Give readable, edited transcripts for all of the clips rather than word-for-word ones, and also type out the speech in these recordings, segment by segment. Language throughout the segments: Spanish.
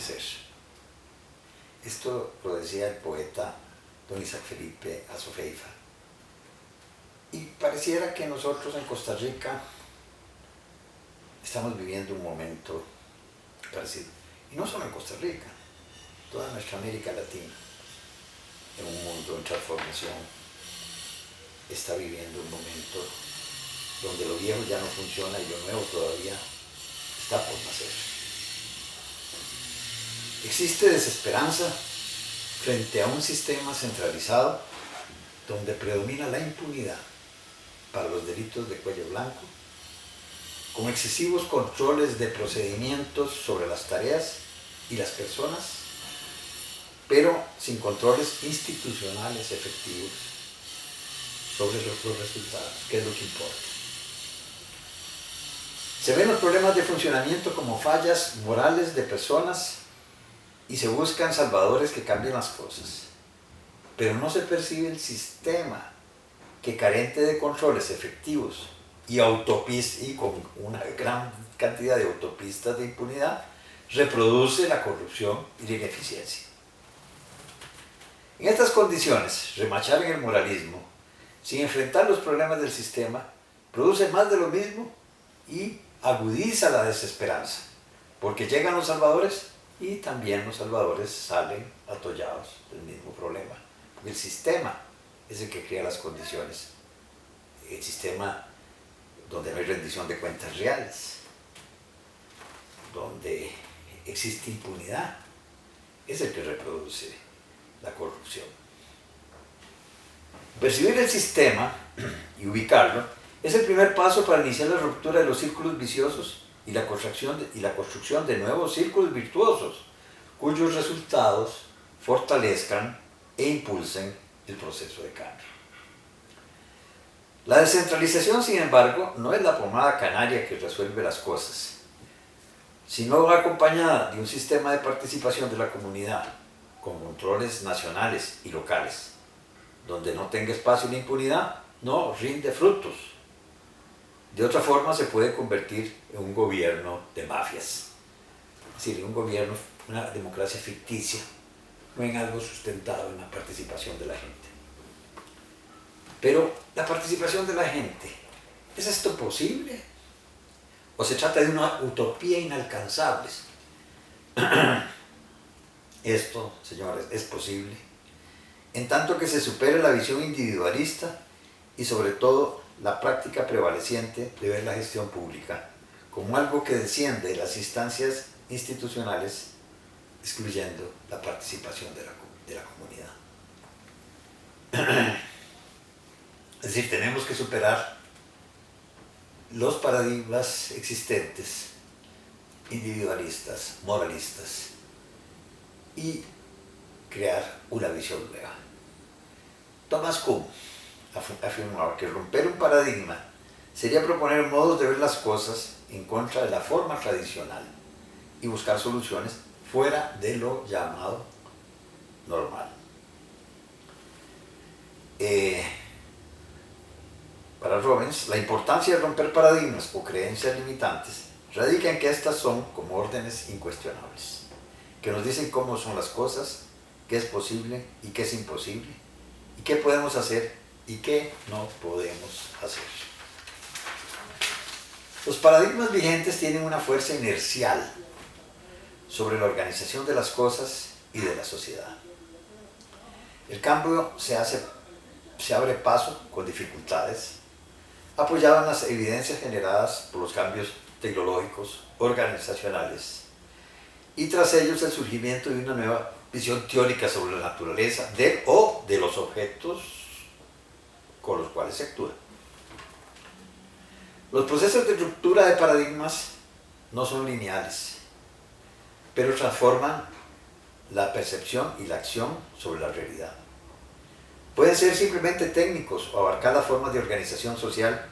ser. Esto lo decía el poeta don Isaac Felipe Azofeifa. Y pareciera que nosotros en Costa Rica estamos viviendo un momento parecido. Y no solo en Costa Rica, toda nuestra América Latina, en un mundo en transformación, está viviendo un momento donde lo viejo ya no funciona y lo nuevo todavía está por nacer. Existe desesperanza frente a un sistema centralizado donde predomina la impunidad para los delitos de cuello blanco, con excesivos controles de procedimientos sobre las tareas y las personas, pero sin controles institucionales efectivos sobre los resultados, que es lo que importa. Se ven los problemas de funcionamiento como fallas morales de personas y se buscan salvadores que cambien las cosas, pero no se percibe el sistema que, carente de controles efectivos y con una gran cantidad de autopistas de impunidad, reproduce la corrupción y la ineficiencia. En estas condiciones, remachar en el moralismo, sin enfrentar los problemas del sistema, produce más de lo mismo y agudiza la desesperanza, porque llegan los salvadores y también los salvadores salen atollados del mismo problema. Porque el sistema es el que crea las condiciones. El sistema donde no hay rendición de cuentas reales, donde existe impunidad, es el que reproduce la corrupción. Percibir el sistema y ubicarlo es el primer paso para iniciar la ruptura de los círculos viciosos y la construcción de nuevos círculos virtuosos, cuyos resultados fortalezcan e impulsen el proceso de cambio. La descentralización, sin embargo, no es la pomada canaria que resuelve las cosas, sino va acompañada de un sistema de participación de la comunidad, con controles nacionales y locales. Donde no tenga espacio la impunidad, no rinde frutos. De otra forma se puede convertir en un gobierno de mafias. Es decir, un gobierno, una democracia ficticia, no en algo sustentado en la participación de la gente. Pero la participación de la gente, ¿es esto posible? ¿O se trata de una utopía inalcanzable? Esto, señores, es posible, en tanto que se supere la visión individualista y sobre todo la práctica prevaleciente de ver la gestión pública como algo que desciende de las instancias institucionales, excluyendo la participación de la comunidad. Es decir, tenemos que superar los paradigmas existentes, individualistas, moralistas, y crear una visión nueva. Thomas Kuhn afirmaba que romper un paradigma sería proponer modos de ver las cosas en contra de la forma tradicional y buscar soluciones fuera de lo llamado normal. Para Robbins, la importancia de romper paradigmas o creencias limitantes radica en que estas son como órdenes incuestionables, que nos dicen cómo son las cosas, qué es posible y qué es imposible, y qué podemos hacer y qué no podemos hacer. Los paradigmas vigentes tienen una fuerza inercial sobre la organización de las cosas y de la sociedad. El cambio se abre paso con dificultades, apoyado en las evidencias generadas por los cambios tecnológicos, organizacionales, y tras ellos el surgimiento de una nueva visión teórica sobre la naturaleza de los objetos con los cuales se actúa. Los procesos de ruptura de paradigmas no son lineales, pero transforman la percepción y la acción sobre la realidad. Pueden ser simplemente técnicos o abarcar las formas de organización social,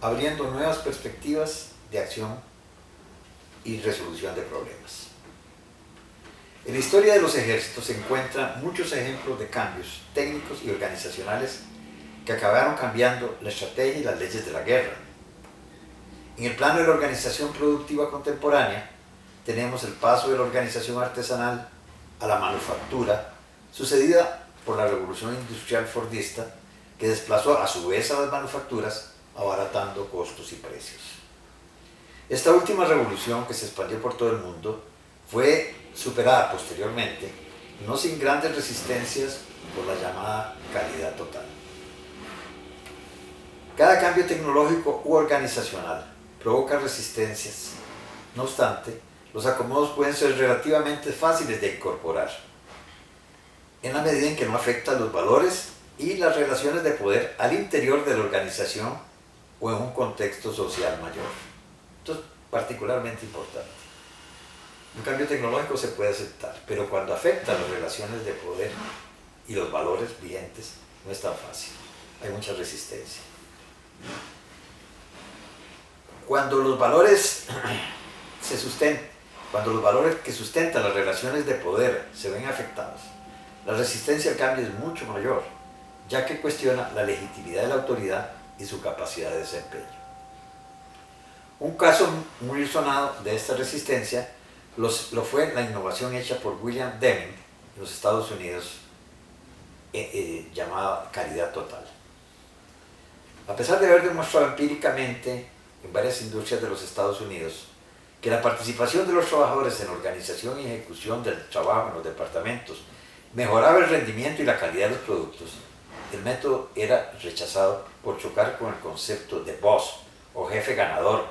abriendo nuevas perspectivas de acción y resolución de problemas. En la historia de los ejércitos se encuentran muchos ejemplos de cambios técnicos y organizacionales que acabaron cambiando la estrategia y las leyes de la guerra. En el plano de la organización productiva contemporánea, tenemos el paso de la organización artesanal a la manufactura, sucedida por la revolución industrial fordista, que desplazó a su vez a las manufacturas, abaratando costos y precios. Esta última revolución, que se expandió por todo el mundo, fue superada posteriormente, no sin grandes resistencias, por la llamada calidad total. Cada cambio tecnológico u organizacional provoca resistencias. No obstante, los acomodos pueden ser relativamente fáciles de incorporar, en la medida en que no afectan los valores y las relaciones de poder al interior de la organización o en un contexto social mayor. Esto es particularmente importante. Un cambio tecnológico se puede aceptar, pero cuando afecta las relaciones de poder y los valores vigentes, no es tan fácil. Hay mucha resistencia. Cuando los valores que sustentan las relaciones de poder se ven afectados, la resistencia al cambio es mucho mayor, ya que cuestiona la legitimidad de la autoridad y su capacidad de desempeño. Un caso muy sonado de esta resistencia lo fue la innovación hecha por William Deming en los Estados Unidos, llamada calidad total. A pesar de haber demostrado empíricamente en varias industrias de los Estados Unidos que la participación de los trabajadores en la organización y ejecución del trabajo en los departamentos mejoraba el rendimiento y la calidad de los productos, el método era rechazado por chocar con el concepto de boss o jefe ganador,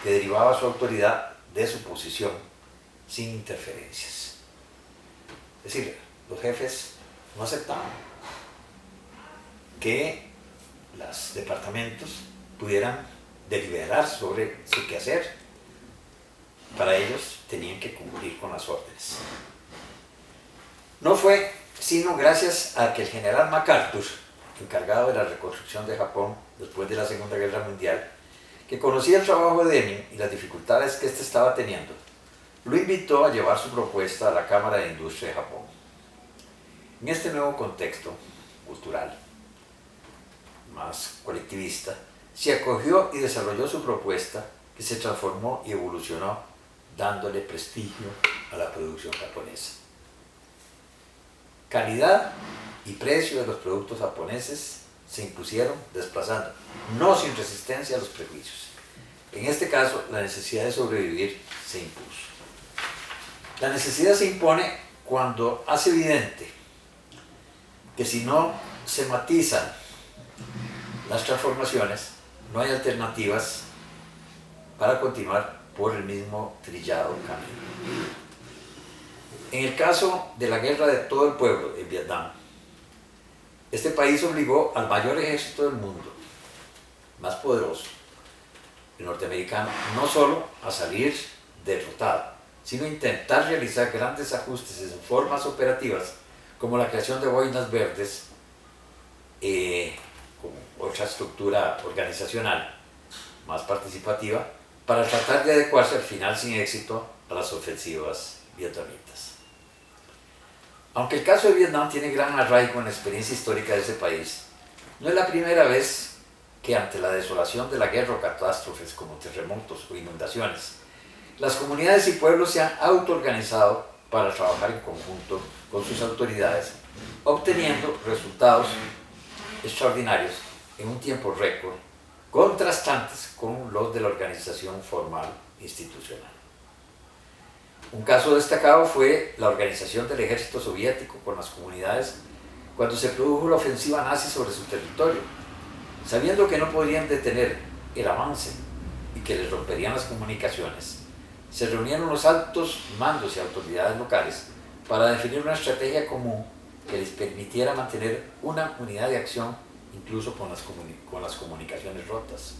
que derivaba su autoridad de su posición sin interferencias. Es decir, los jefes no aceptaban que los departamentos pudieran deliberar sobre su quehacer. Para ellos tenían que cumplir con las órdenes. No fue sino gracias a que el general MacArthur, encargado de la reconstrucción de Japón después de la Segunda Guerra Mundial, que conocía el trabajo de Deming y las dificultades que éste estaba teniendo, lo invitó a llevar su propuesta a la Cámara de Industria de Japón. En este nuevo contexto cultural, más colectivista, se acogió y desarrolló su propuesta, que se transformó y evolucionó, dándole prestigio a la producción japonesa. Calidad y precio de los productos japoneses se impusieron, desplazando, no sin resistencia, a los prejuicios. En este caso, la necesidad de sobrevivir se impuso. La necesidad se impone cuando hace evidente que si no se matizan las transformaciones, no hay alternativas para continuar por el mismo trillado camino. En el caso de la guerra de todo el pueblo en Vietnam, este país obligó al mayor ejército del mundo, más poderoso, el norteamericano, no solo a salir derrotado, sino a intentar realizar grandes ajustes en formas operativas, como la creación de boinas verdes, como otra estructura organizacional más participativa, para tratar de adecuarse al final sin éxito a las ofensivas vietnamitas. Aunque el caso de Vietnam tiene gran arraigo en la experiencia histórica de ese país, no es la primera vez que ante la desolación de la guerra o catástrofes como terremotos o inundaciones, las comunidades y pueblos se han autoorganizado para trabajar en conjunto con sus autoridades, obteniendo resultados extraordinarios en un tiempo récord, contrastantes con los de la organización formal institucional. Un caso destacado fue la organización del ejército soviético con las comunidades cuando se produjo la ofensiva nazi sobre su territorio. Sabiendo que no podían detener el avance y que les romperían las comunicaciones, se reunieron los altos mandos y autoridades locales para definir una estrategia común que les permitiera mantener una unidad de acción incluso con las comunicaciones rotas.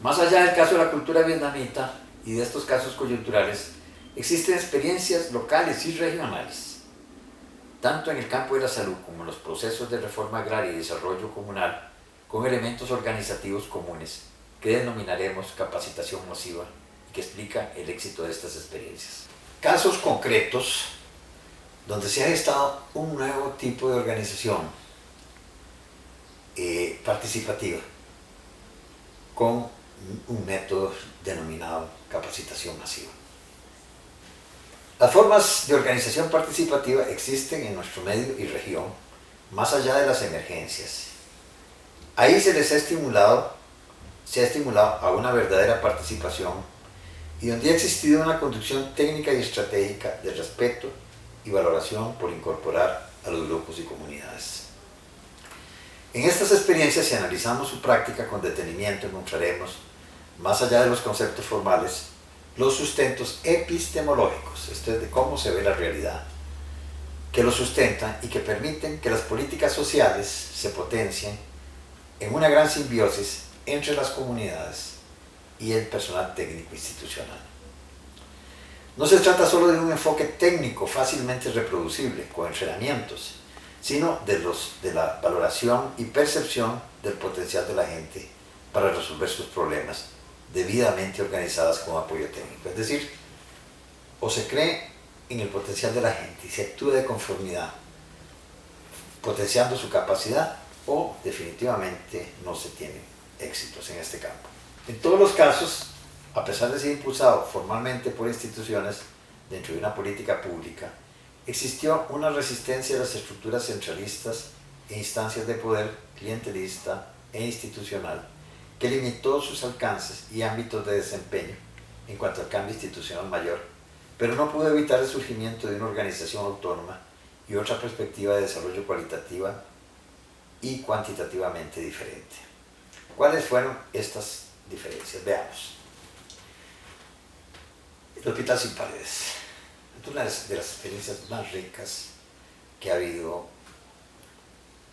Más allá del caso de la cultura vietnamita y de estos casos coyunturales, existen experiencias locales y regionales, tanto en el campo de la salud como en los procesos de reforma agraria y desarrollo comunal, con elementos organizativos comunes que denominaremos capacitación masiva y que explica el éxito de estas experiencias. Casos concretos donde se ha gestado un nuevo tipo de organización participativa con un método denominado capacitación masiva. Las formas de organización participativa existen en nuestro medio y región, más allá de las emergencias. Ahí se ha estimulado a una verdadera participación y donde ha existido una conducción técnica y estratégica de respeto y valoración por incorporar a los grupos y comunidades. En estas experiencias, si analizamos su práctica con detenimiento, encontraremos, más allá de los conceptos formales, los sustentos epistemológicos, esto es de cómo se ve la realidad, que lo sustentan y que permiten que las políticas sociales se potencien en una gran simbiosis entre las comunidades y el personal técnico institucional. No se trata solo de un enfoque técnico fácilmente reproducible con entrenamientos, sino de la valoración y percepción del potencial de la gente para resolver sus problemas debidamente organizadas con apoyo técnico. Es decir, o se cree en el potencial de la gente y se actúa de conformidad, potenciando su capacidad, o definitivamente no se tienen éxitos en este campo. En todos los casos, a pesar de ser impulsado formalmente por instituciones dentro de una política pública, existió una resistencia a las estructuras centralistas e instancias de poder clientelista e institucional que limitó sus alcances y ámbitos de desempeño en cuanto al cambio institucional mayor, pero no pudo evitar el surgimiento de una organización autónoma y otra perspectiva de desarrollo cualitativa y cuantitativamente diferente. ¿Cuáles fueron estas diferencias? Veamos. El Hospital Sin Paredes es una de las experiencias más ricas que ha habido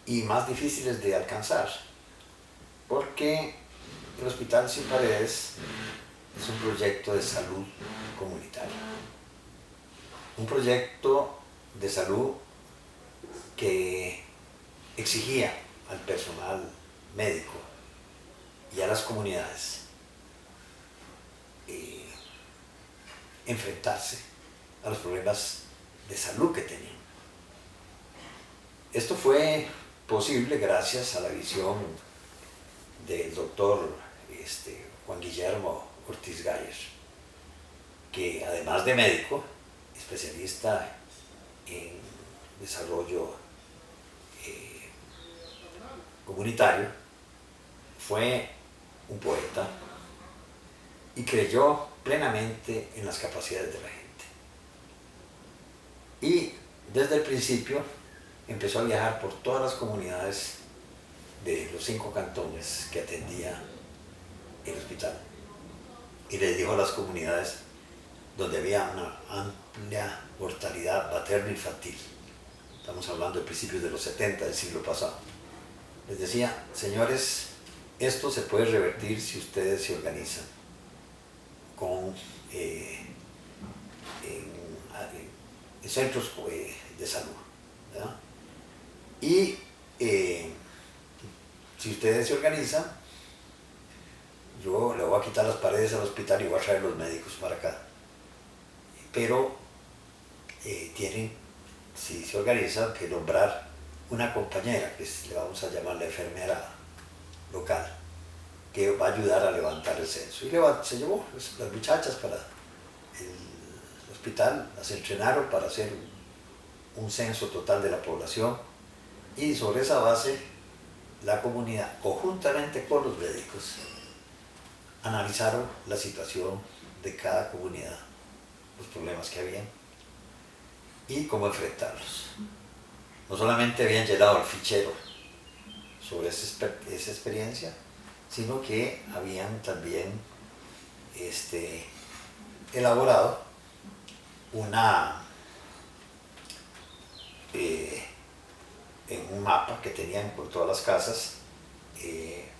y más difíciles de alcanzar, porque el Hospital Sin Paredes es un proyecto de salud comunitaria, un proyecto de salud que exigía al personal médico y a las comunidades enfrentarse a los problemas de salud que tenían. Esto fue posible gracias a la visión del doctor Juan Guillermo Ortiz Gayer, que además de médico, especialista en desarrollo comunitario, fue un poeta y creyó plenamente en las capacidades de la gente. Y desde el principio empezó a viajar por todas las comunidades de los 5 cantones que atendía el hospital. Y les dijo a las comunidades donde había una amplia mortalidad materno-infantil, estamos hablando de principios de los 70 del siglo pasado, les decía: señores, esto se puede revertir si ustedes se organizan con en centros de salud, ¿verdad? Y si ustedes se organizan, yo le voy a quitar las paredes al hospital y voy a traer los médicos para acá. Pero tienen, si se organizan, que nombrar una compañera, que le vamos a llamar la enfermera local, que va a ayudar a levantar el censo. Y se llevó las muchachas para el hospital, las entrenaron para hacer un censo total de la población, y sobre esa base la comunidad, conjuntamente con los médicos, analizaron la situación de cada comunidad, los problemas que habían y cómo enfrentarlos. No solamente habían llenado el fichero sobre esa experiencia, sino que habían también elaborado en un mapa que tenían con todas las casas.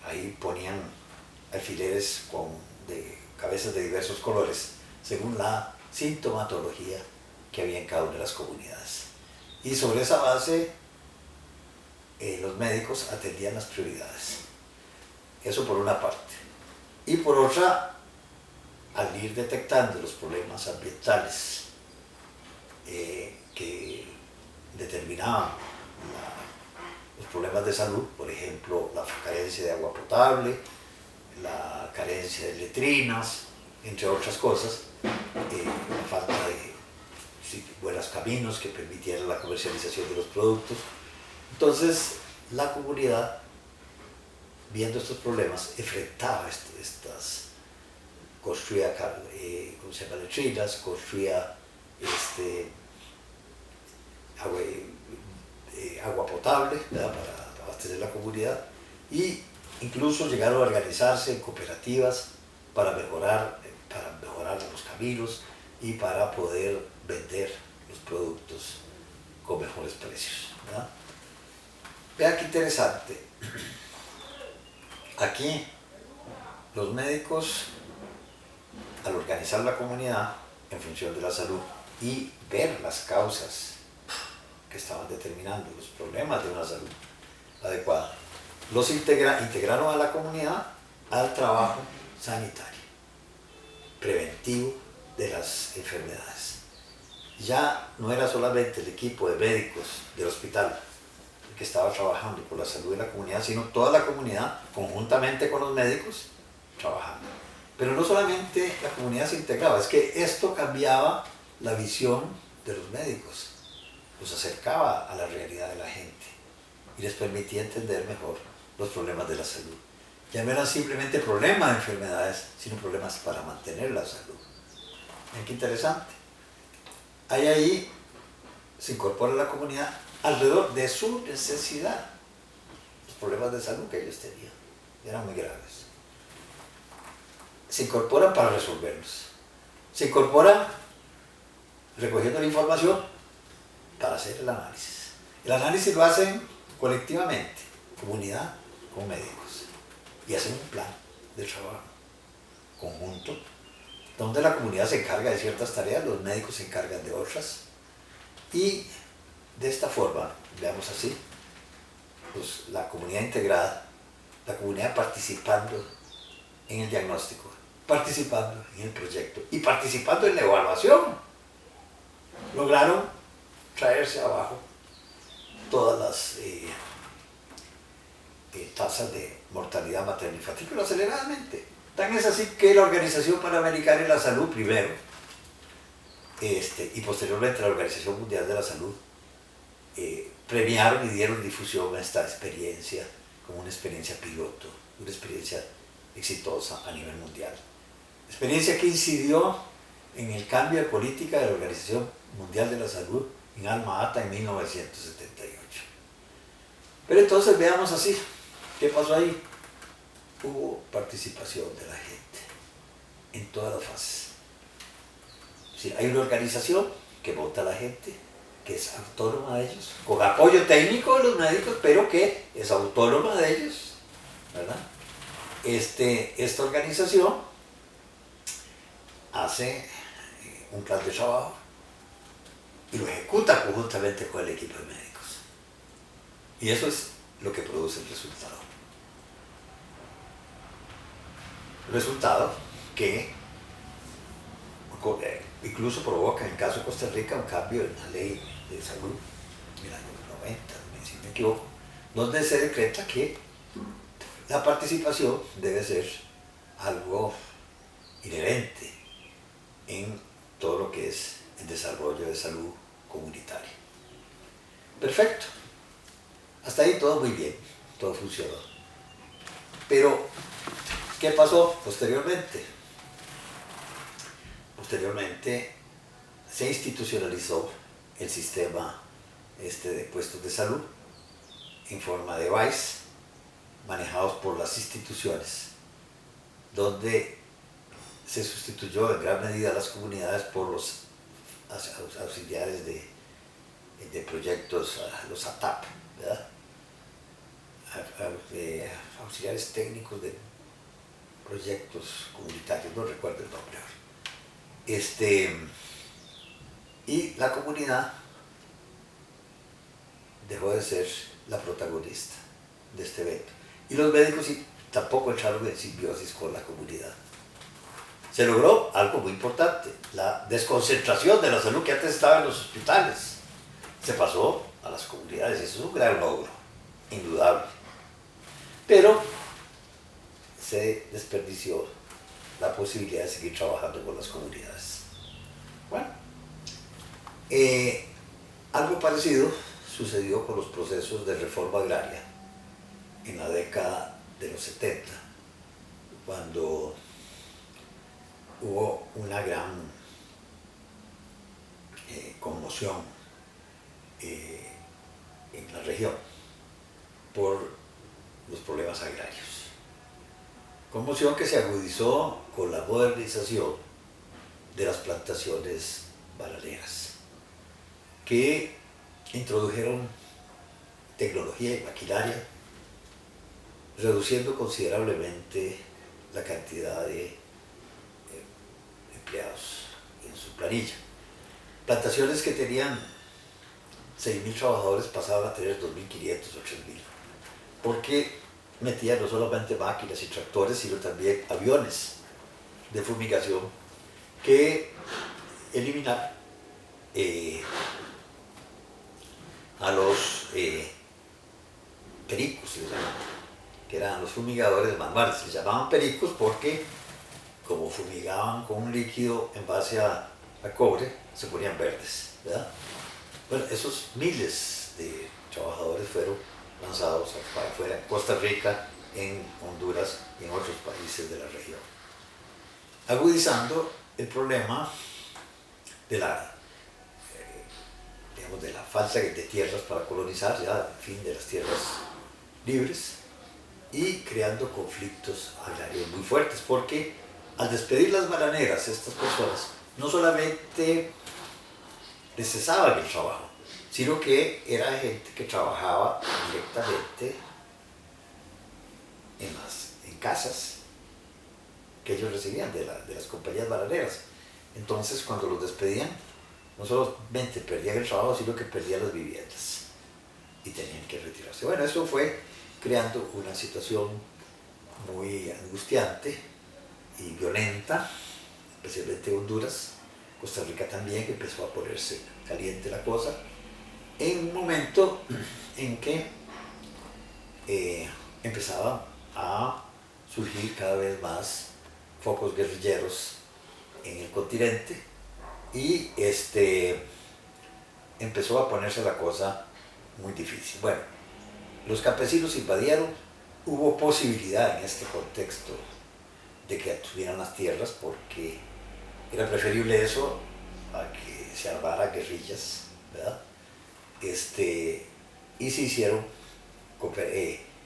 Ahí ponían alfileres de cabezas de diversos colores según la sintomatología que había en cada una de las comunidades, y sobre esa base los médicos atendían las prioridades. Eso por una parte. Y por otra, al ir detectando los problemas ambientales que determinaban los problemas de salud, por ejemplo, la carencia de agua potable, la carencia de letrinas, entre otras cosas, la falta de buenos caminos que permitieran la comercialización de los productos. Entonces, la comunidad, viendo estos problemas, enfrentaba construía ¿cómo se llama? Letrinas, construía agua potable, ¿verdad? Para abastecer la comunidad, y incluso llegaron a organizarse en cooperativas para mejorar los caminos y para poder vender los productos con mejores precios, ¿verdad? Vean qué interesante. Aquí los médicos, al organizar la comunidad en función de la salud y ver las causas que estaban determinando los problemas de una salud adecuada, los integraron a la comunidad al trabajo sanitario, preventivo de las enfermedades. Ya no era solamente el equipo de médicos del hospital el que estaba trabajando por la salud de la comunidad, sino toda la comunidad, conjuntamente con los médicos, trabajando. Pero no solamente la comunidad se integraba, es que esto cambiaba la visión de los médicos, los acercaba a la realidad de la gente y les permitía entender mejor los problemas de la salud. Ya no eran simplemente problemas de enfermedades, sino problemas para mantener la salud. Miren qué interesante. Ahí se incorpora la comunidad alrededor de su necesidad. Los problemas de salud que ellos tenían eran muy graves. Se incorporan para resolverlos. Se incorporan recogiendo la información para hacer el análisis. El análisis lo hacen colectivamente, comunidad con médicos, y hacen un plan de trabajo conjunto, donde la comunidad se encarga de ciertas tareas, los médicos se encargan de otras, y de esta forma, veamos así, pues, la comunidad integrada, la comunidad participando en el diagnóstico, participando en el proyecto y participando en la evaluación, lograron traerse abajo todas las tasas de mortalidad materno-infantil, pero aceleradamente. Tan es así que la Organización Panamericana de la Salud primero, y posteriormente la Organización Mundial de la Salud, premiaron y dieron difusión a esta experiencia como una experiencia piloto, una experiencia exitosa a nivel mundial. Experiencia que incidió en el cambio de política de la Organización Mundial de la Salud en Alma Ata en 1978. Pero entonces veamos así, ¿qué pasó ahí? Hubo participación de la gente en todas las fases. Sí, hay una organización que vota a la gente, que es autónoma de ellos, con apoyo técnico de los médicos, pero que es autónoma de ellos, ¿verdad? Esta organización hace un plan de trabajo y lo ejecuta conjuntamente con el equipo de médicos. Y eso es lo que produce el resultado. El resultado que incluso provoca, en el caso de Costa Rica, un cambio en la ley de salud en el año 90, si no me equivoco, donde se decreta que la participación debe ser algo inherente en todo lo que es el desarrollo de salud comunitaria. Perfecto. Hasta ahí todo muy bien, todo funcionó. Pero, ¿qué pasó posteriormente? Posteriormente se institucionalizó el sistema de puestos de salud en forma de VAIS, manejados por las instituciones, donde se sustituyó en gran medida a las comunidades por los auxiliares de proyectos, los ATAP, ¿verdad? Auxiliares técnicos de proyectos comunitarios, no recuerdo el nombre ahora. Y la comunidad dejó de ser la protagonista de este evento. Y los médicos tampoco entraron en simbiosis con la comunidad. Se logró algo muy importante, la desconcentración de la salud que antes estaba en los hospitales. Se pasó a las comunidades, eso es un gran logro, indudable. Pero se desperdició la posibilidad de seguir trabajando con las comunidades. Bueno, Algo parecido sucedió con los procesos de reforma agraria en la década de los 70, cuando hubo una gran conmoción en la región por los problemas agrarios. Conmoción que se agudizó con la modernización de las plantaciones bananeras, que introdujeron tecnología y maquinaria, reduciendo considerablemente la cantidad de empleados en su planilla. Plantaciones que tenían 6.000 trabajadores pasaban a tener 2.500 o 3.000, porque metían no solamente máquinas y tractores, sino también aviones de fumigación que eliminaban a los pericos, que eran los fumigadores manuales. Se llamaban pericos porque, como fumigaban con un líquido en base a cobre, se ponían verdes, ¿verdad? Bueno, esos miles de trabajadores fueron lanzados para afuera, en Costa Rica, en Honduras y en otros países de la región, agudizando el problema de la, digamos, de la falta de tierras para colonizar, ya el fin de las tierras libres, y creando conflictos agrarios muy fuertes, porque al despedir las bananeras, estas personas no solamente les cesaban el trabajo, sino que era gente que trabajaba directamente en casas que ellos recibían de las compañías bananeras. Entonces, cuando los despedían, no solamente perdían el trabajo, sino que perdían las viviendas y tenían que retirarse. Bueno, eso fue creando una situación muy angustiante y violenta, especialmente en Honduras. Costa Rica también, que empezó a ponerse caliente la cosa, en un momento en que empezaban a surgir cada vez más focos guerrilleros en el continente, y empezó a ponerse la cosa muy difícil. Bueno, los campesinos invadieron, hubo posibilidad en este contexto de que tuvieran las tierras, porque era preferible eso a que se armaran guerrillas, ¿verdad? Y se hicieron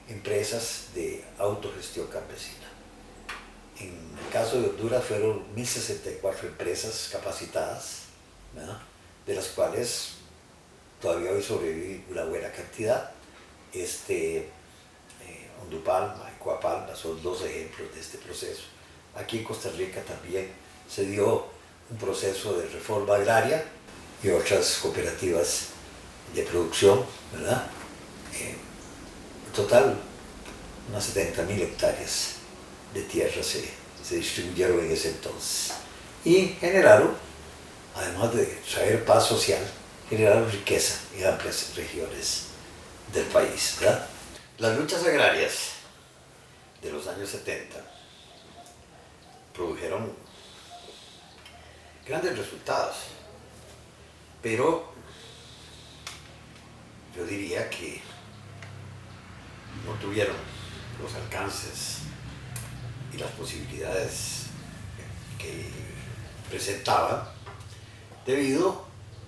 empresas de autogestión campesina. En el caso de Honduras fueron 1.064 empresas capacitadas, ¿verdad?, de las cuales todavía hoy sobrevive una buena cantidad. Ondupalma y Coapalma son dos ejemplos de este proceso. Aquí en Costa Rica también se dio un proceso de reforma agraria y otras cooperativas de producción, ¿verdad? En total, unas 70.000 hectáreas de tierra se distribuyeron en ese entonces. Y generaron, además de traer paz social, generaron riqueza en amplias regiones del país, ¿verdad? Las luchas agrarias de los años 70 produjeron grandes resultados, pero yo diría que no tuvieron los alcances y las posibilidades que presentaban, debido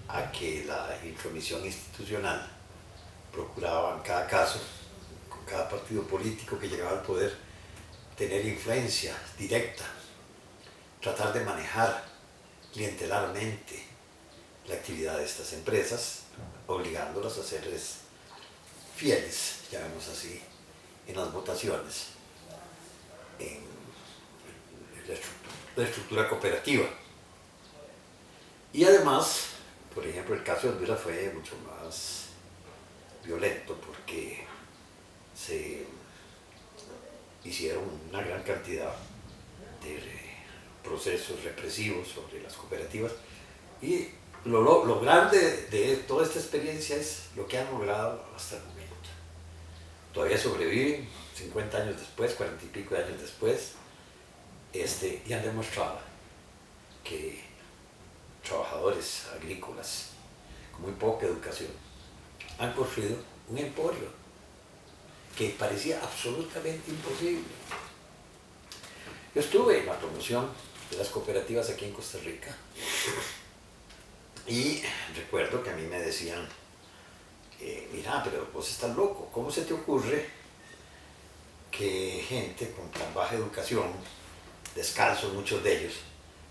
a que la intromisión institucional procuraba en cada caso, con cada partido político que llegaba al poder, tener influencia directa, tratar de manejar clientelarmente la actividad de estas empresas, obligándolas a serles fieles, llamémoslo así, en las votaciones, en la estructura cooperativa. Y además, por ejemplo, el caso de Honduras fue mucho más violento, porque se hicieron una gran cantidad de procesos represivos sobre las cooperativas, y lo grande de toda esta experiencia es lo que han logrado hasta el momento. Todavía sobreviven 50 años después, 40 y pico de años después, y han demostrado que trabajadores agrícolas con muy poca educación, han construido un emporio que parecía absolutamente imposible. Yo estuve en la promoción de las cooperativas aquí en Costa Rica y recuerdo que a mí me decían, mira, pero vos estás loco, ¿cómo se te ocurre que gente con tan baja educación, descalzos muchos de ellos,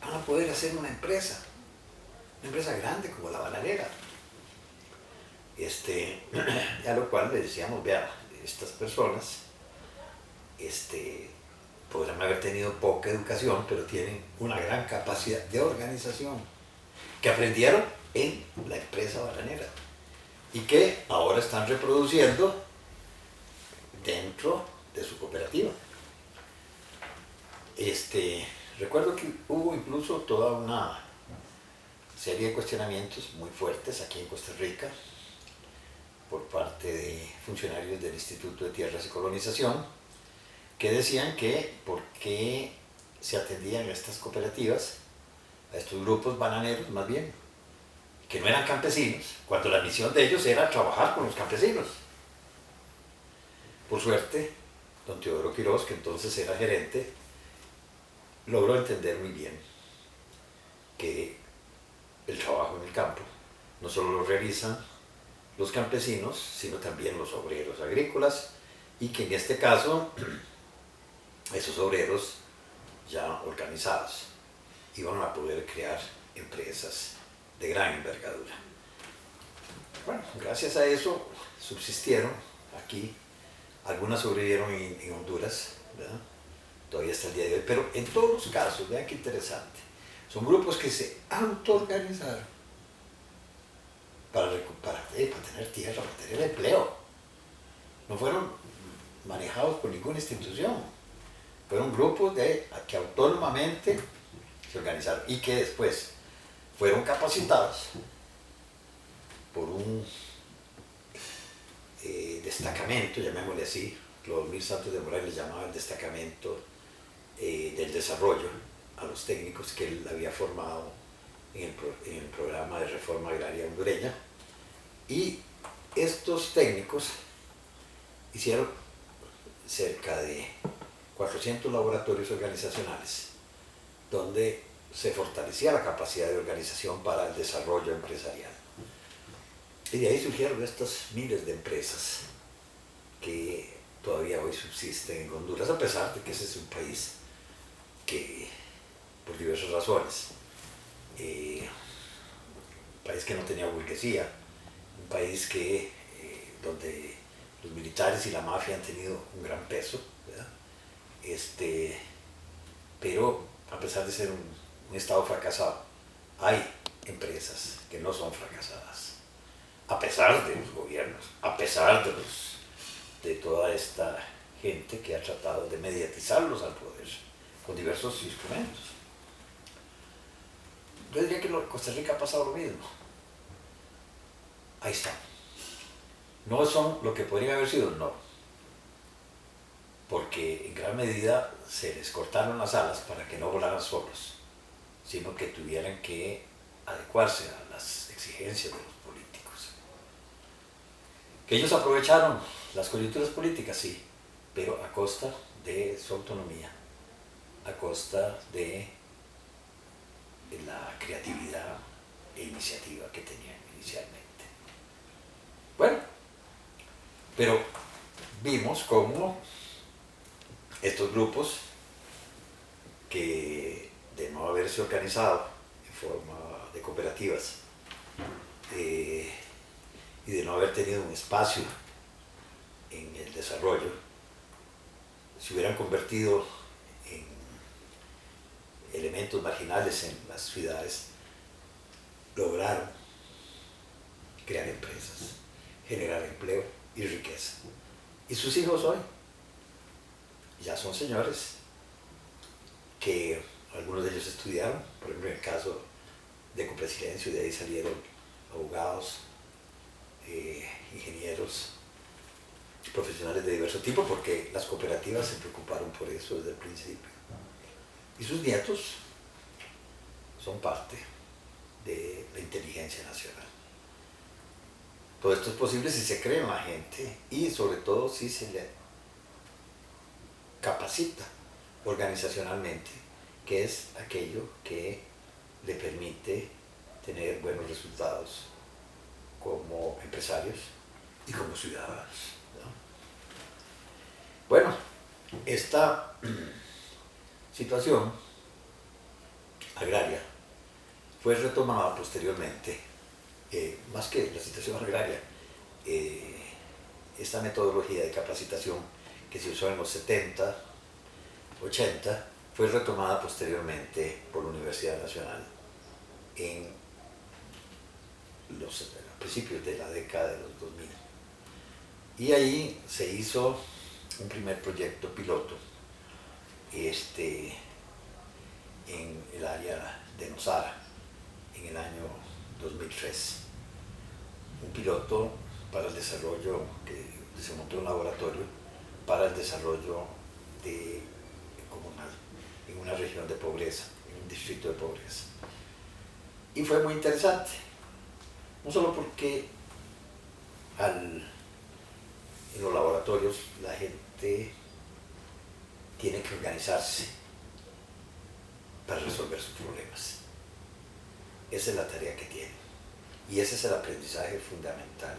van a poder hacer una empresa grande como la bananera? A lo cual le decíamos, vea, estas personas podrán haber tenido poca educación, pero tienen una gran capacidad de organización, que aprendieron en la empresa bananera y que ahora están reproduciendo dentro de su cooperativa. Recuerdo que hubo incluso toda una serie de cuestionamientos muy fuertes aquí en Costa Rica por parte de funcionarios del Instituto de Tierras y Colonización, que decían que por qué se atendían a estas cooperativas, a estos grupos bananeros más bien, que no eran campesinos, cuando la misión de ellos era trabajar con los campesinos. Por suerte, don Teodoro Quiroz, que entonces era gerente, logró entender muy bien que el trabajo en el campo no solo lo realizan los campesinos, sino también los obreros agrícolas, y que en este caso esos obreros ya organizados iban a poder crear empresas de gran envergadura. Bueno, gracias a eso subsistieron aquí, algunas sobrevivieron en Honduras, ¿verdad? Todavía hasta el día de hoy, pero en todos los casos, vean qué interesante, son grupos que se autoorganizaron para tener tierra, para tener empleo. No fueron manejados por ninguna institución, fueron grupos que autónomamente se organizaron y que después fueron capacitados por un destacamento, llamémosle así. Claude Mil Santos de Morales le llamaba el destacamento del desarrollo a los técnicos que él había formado en el programa de reforma agraria hondureña, y estos técnicos hicieron cerca de 400 laboratorios organizacionales donde se fortalecía la capacidad de organización para el desarrollo empresarial. Y de ahí surgieron estas miles de empresas que todavía hoy subsisten en Honduras, a pesar de que ese es un país que, por diversas razones, un país que no tenía burguesía, un país donde los militares y la mafia han tenido un gran peso, ¿verdad? Pero a pesar de ser un estado fracasado, hay empresas que no son fracasadas, a pesar de los gobiernos, a pesar de toda esta gente que ha tratado de mediatizarlos al poder con diversos instrumentos. Yo diría que en Costa Rica ha pasado lo mismo. Ahí está. No son lo que podrían haber sido, no. Porque en gran medida se les cortaron las alas para que no volaran solos, sino que tuvieran que adecuarse a las exigencias de los políticos. Que ellos aprovecharon las coyunturas políticas, sí, pero a costa de su autonomía, a costa de la creatividad e iniciativa que tenían inicialmente. Bueno, pero vimos cómo estos grupos, que de no haberse organizado en forma de cooperativas y de no haber tenido un espacio en el desarrollo, se hubieran convertido en elementos marginales en las ciudades, lograron crear empresas, generar empleo y riqueza. Y sus hijos hoy ya son señores que algunos de ellos estudiaron, por ejemplo en el caso de Copresilencio, de ahí salieron abogados, ingenieros, profesionales de diverso tipo, porque las cooperativas se preocuparon por eso desde el principio. Y sus nietos son parte de la inteligencia nacional. Todo esto es posible si se cree en la gente y sobre todo si se le capacita organizacionalmente, que es aquello que le permite tener buenos resultados como empresarios y como ciudadanos, ¿no? Bueno, esta situación agraria fue retomada posteriormente, más que la situación agraria, esta metodología de capacitación que se usó en los 70, 80, fue retomada posteriormente por la Universidad Nacional en los principios de la década de los 2000. Y ahí se hizo un primer proyecto piloto en el área de Nosara en el año 2003. Un piloto para el desarrollo, que se montó un laboratorio para el desarrollo comunal en una región de pobreza, en un distrito de pobreza. Y fue muy interesante, no solo porque en los laboratorios la gente tiene que organizarse para resolver sus problemas. Esa es la tarea que tienen. Y ese es el aprendizaje fundamental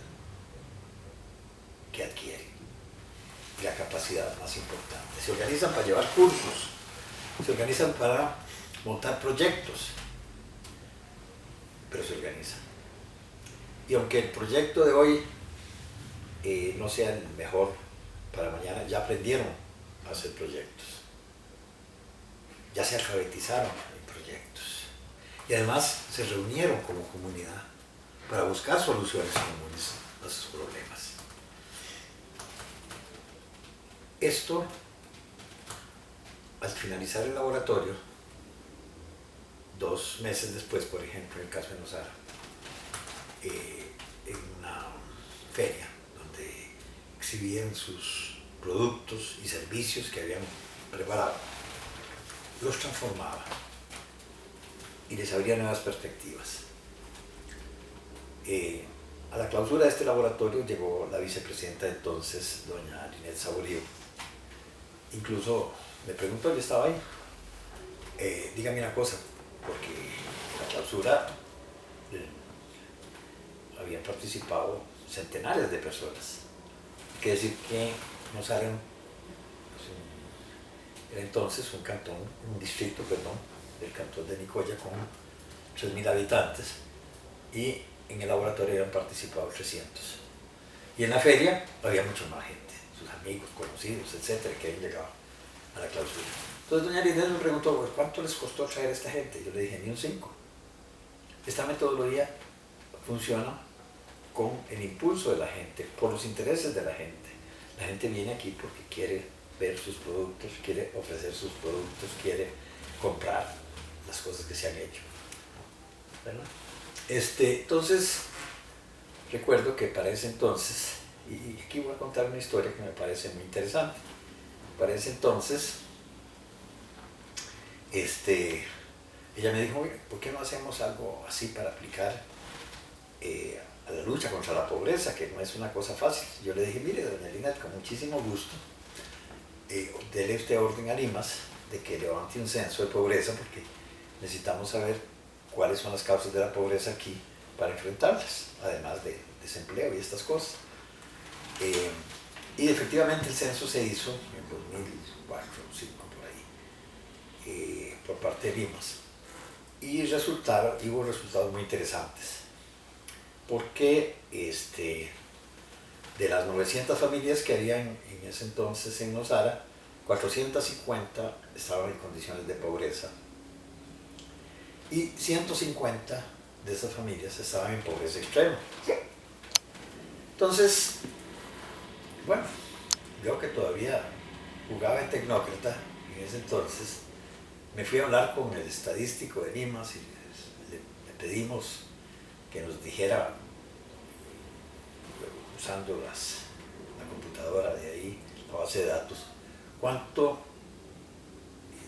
que adquieren. Y la capacidad más importante. Se organizan para llevar cursos, se organizan para montar proyectos, pero se organizan. Y aunque el proyecto de hoy no sea el mejor para mañana, ya aprendieron a hacer proyectos. Ya se alfabetizaron en proyectos. Y además se reunieron como comunidad para buscar soluciones comunes a sus problemas. Esto, al finalizar el laboratorio, 2 meses después, por ejemplo, en el caso de Nosara, en una feria donde exhibían sus productos y servicios que habían preparado, los transformaba y les abría nuevas perspectivas. A la clausura de este laboratorio llegó la vicepresidenta de entonces, doña Linet Saborío. Incluso me preguntó, yo estaba ahí, dígame una cosa, porque en la clausura habían participado centenares de personas. Hay que decir que Nosara era entonces un distrito, del cantón de Nicoya con 3.000 habitantes, y en el laboratorio habían participado 300. Y en la feria había mucha más gente, sus amigos, conocidos, etcétera, que habían llegado a la clausura. Entonces doña Linet me preguntó, ¿cuánto les costó traer a esta gente? Yo le dije, ni un 5. Esta metodología funciona con el impulso de la gente, por los intereses de la gente. La gente viene aquí porque quiere ver sus productos, quiere ofrecer sus productos, quiere comprar las cosas que se han hecho, ¿verdad? Entonces, recuerdo que para ese entonces, y aquí voy a contar una historia que me parece muy interesante. Para ese entonces, ella me dijo, ¿por qué no hacemos algo así para aplicar a la lucha contra la pobreza, que no es una cosa fácil? Yo le dije, mire, doña Linet, con muchísimo gusto, dele usted orden a Limas de que levante un censo de pobreza, porque necesitamos saber cuáles son las causas de la pobreza aquí para enfrentarlas, además de desempleo y estas cosas. Y efectivamente el censo se hizo en 2004 o 2005 por ahí, por parte de Limas. Y hubo resultados muy interesantes, porque de las 900 familias que había en ese entonces en Nosara, 450 estaban en condiciones de pobreza y 150 de esas familias estaban en pobreza extrema. Entonces, bueno, yo que todavía jugaba en tecnócrata en ese entonces, me fui a hablar con el estadístico de Limas y le pedimos que nos dijera, usando la computadora de ahí, la base de datos,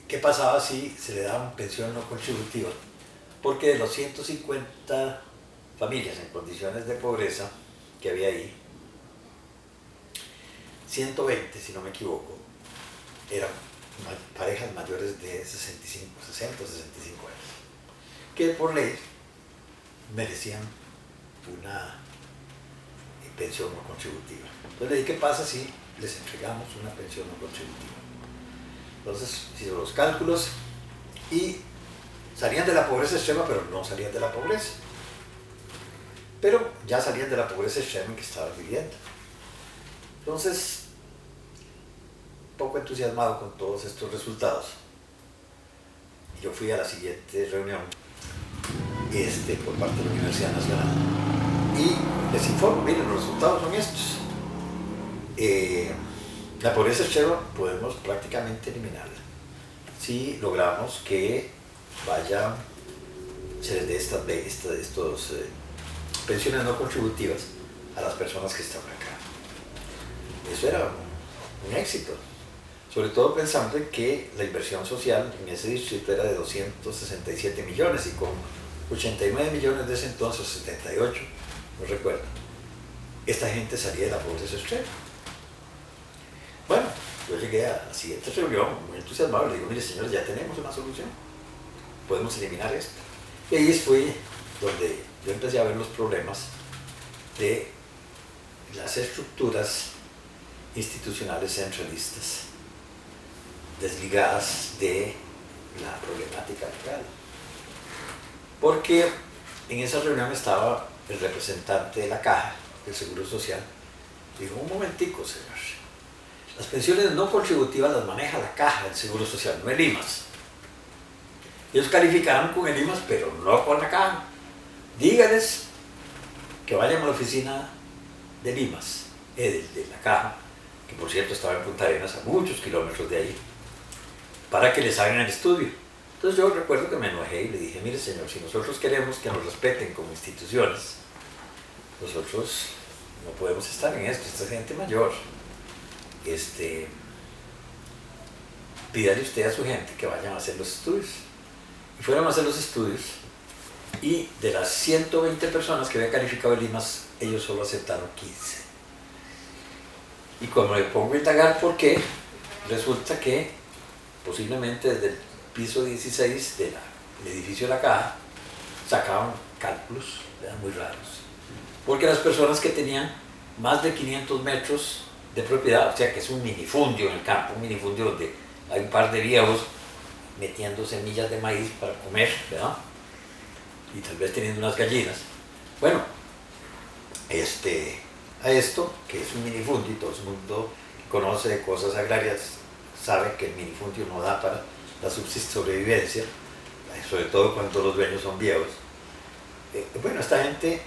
qué pasaba si se le daba pensión no contributiva. Porque de los 150 familias en condiciones de pobreza, que había ahí, 120, si no me equivoco, eran parejas mayores de 65, 60 o 65 años, que por ley merecían una pensión no contributiva. Entonces le dije, ¿qué pasa si les entregamos una pensión no contributiva? Entonces hicieron los cálculos y salían de la pobreza extrema, pero no salían de la pobreza. Pero ya salían de la pobreza extrema en que estaban viviendo. Entonces, poco entusiasmado con todos estos resultados, yo fui a la siguiente reunión por parte de la Universidad Nacional y les informo, miren, los resultados son estos. La pobreza extrema podemos prácticamente eliminarla si logramos que se les dé estos pensiones no contributivas a las personas que están acá. Eso era un éxito, sobre todo pensando en que la inversión social en ese distrito era de 267 millones y con 89 millones de ese entonces, 78, no recuerdo, esta gente salía de la pobreza extrema. Bueno, yo llegué a la siguiente reunión muy entusiasmado, le digo, mire señores, ya tenemos una solución, podemos eliminar esto. Y ahí fue donde yo empecé a ver los problemas de las estructuras institucionales centralistas, desligadas de la problemática local. Porque en esa reunión estaba el representante de la Caja del Seguro Social. Dijo, un momentico, señor, las pensiones no contributivas las maneja la Caja del Seguro Social, no el IMAS. Ellos calificaron con el IMAS, pero no con la Caja. Díganles que vayan a la oficina del IMAS, de la Caja, que por cierto estaba en Punta Arenas, a muchos kilómetros de ahí, para que les hagan el estudio. Entonces yo recuerdo que me enojé y le dije, mire señor, si nosotros queremos que nos respeten como instituciones, nosotros no podemos estar en esto, esta es gente mayor. Pídale usted a su gente que vayan a hacer los estudios. Y fueron a hacer los estudios y de las 120 personas que había calificado el IMAS, ellos solo aceptaron 15. Y cuando me pongo a indagar por qué, resulta que posiblemente desde el piso 16 del edificio de la Caja sacaban cálculos, eran muy raros. Porque las personas que tenían más de 500 metros de propiedad, o sea que es un minifundio en el campo, un minifundio donde hay un par de viejos metiendo semillas de maíz para comer, ¿verdad? Y tal vez teniendo unas gallinas. Bueno, a esto, que es un minifundio, y todo el mundo que conoce de cosas agrarias sabe que el minifundio no da para la sobrevivencia, sobre todo cuando los dueños son viejos. Bueno, esta gente